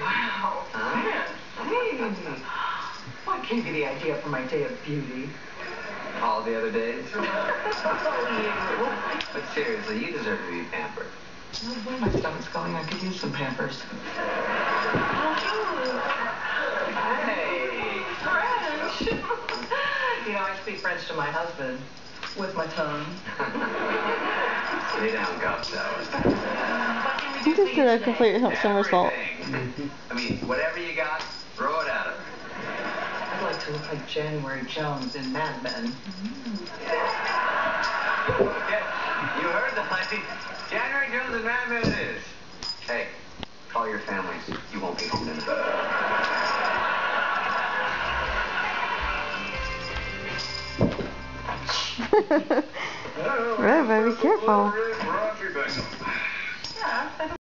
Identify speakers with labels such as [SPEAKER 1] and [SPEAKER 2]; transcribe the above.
[SPEAKER 1] Wow. What gave you the idea for my day of beauty?
[SPEAKER 2] All the other days?
[SPEAKER 1] Oh, you.
[SPEAKER 2] But seriously, you deserve to be pampered.
[SPEAKER 1] Well, my stomach's going. I could use some Pampers.
[SPEAKER 2] Hey!
[SPEAKER 1] French! You know, I speak French to my husband with my tongue.
[SPEAKER 2] Lay down, gob salad.
[SPEAKER 3] You just did a complete somersault.
[SPEAKER 2] I mean, whatever you got, throw it at her.
[SPEAKER 1] I'd like to look like January Jones in Mad Men.
[SPEAKER 2] Yeah, you heard the lady. January Jones and Mad Men it is. Hey, call your families. You won't be home tonight.
[SPEAKER 3] Right, baby, careful.